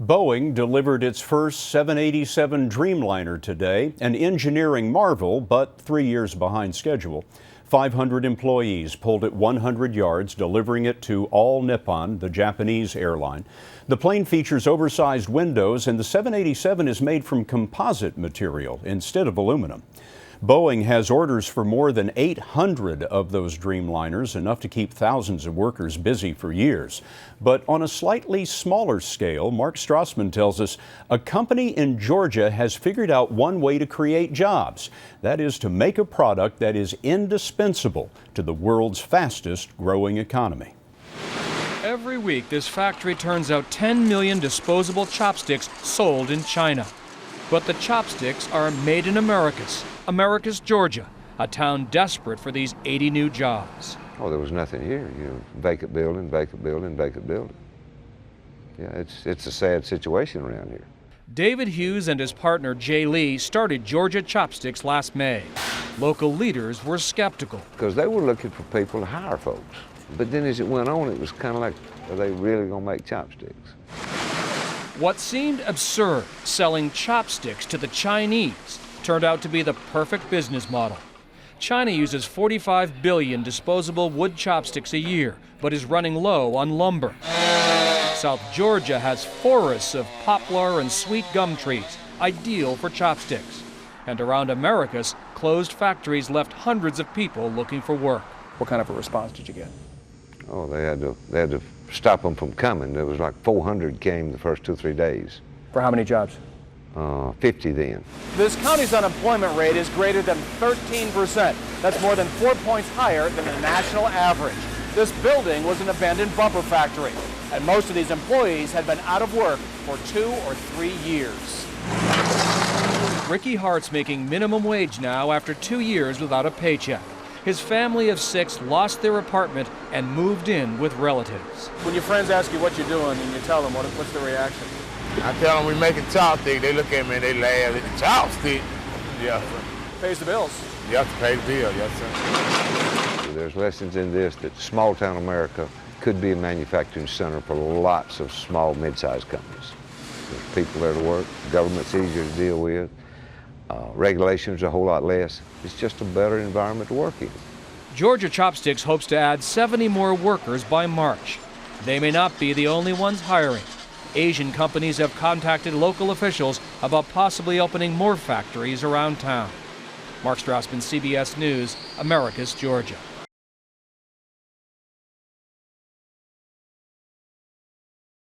Boeing delivered its first 787 Dreamliner today, an engineering marvel, but 3 years behind schedule. 500 employees pulled it 100 yards, delivering it to All Nippon, the Japanese airline. The plane features oversized windows, and the 787 is made from composite material instead of aluminum. Boeing has orders for more than 800 of those Dreamliners, enough to keep thousands of workers busy for years. But on a slightly smaller scale, Mark Strassmann tells us a company in Georgia has figured out one way to create jobs. That is to make a product that is indispensable to the world's fastest growing economy. Every week, this factory turns out 10 million disposable chopsticks sold in China. But the chopsticks are made in America's Georgia, a town desperate for these 80 new jobs. Oh, there was nothing here. Vacant building, vacant building, vacant building. Yeah, it's a sad situation around here. David Hughes and his partner Jay Lee started Georgia Chopsticks last May. Local leaders were skeptical. Because they were looking for people to hire folks. But then as it went on, it was kind of like, are they really going to make chopsticks? What seemed absurd, selling chopsticks to the Chinese, turned out to be the perfect business model. China uses 45 billion disposable wood chopsticks a year, but is running low on lumber. South Georgia has forests of poplar and sweet gum trees, ideal for chopsticks. And around Americus, closed factories left hundreds of people looking for work. What kind of a response did you get? Oh, they had to stop them from coming. There was like 400 came the first 2 or 3 days. For how many jobs? 50 then. This county's unemployment rate is greater than 13%. That's more than 4 points higher than the national average. This building was an abandoned bumper factory, and most of these employees had been out of work for 2 or 3 years. Ricky Hart's making minimum wage now after 2 years without a paycheck. His family of 6 lost their apartment and moved in with relatives. When your friends ask you what you're doing and you tell them, what's the reaction? I tell them we making chopstick. They look at me and they laugh. It's a chopstick. Yes, sir. Pays the bills. You have to pay the bill, yes, sir. There's lessons in this that small town America could be a manufacturing center for lots of small, mid-sized companies. There's people there to work. Government's easier to deal with. Regulations are a whole lot less. It's just a better environment to work in. Georgia Chopsticks hopes to add 70 more workers by March. They may not be the only ones hiring. Asian companies have contacted local officials about possibly opening more factories around town. Mark Strassmann, CBS News, Americus, Georgia.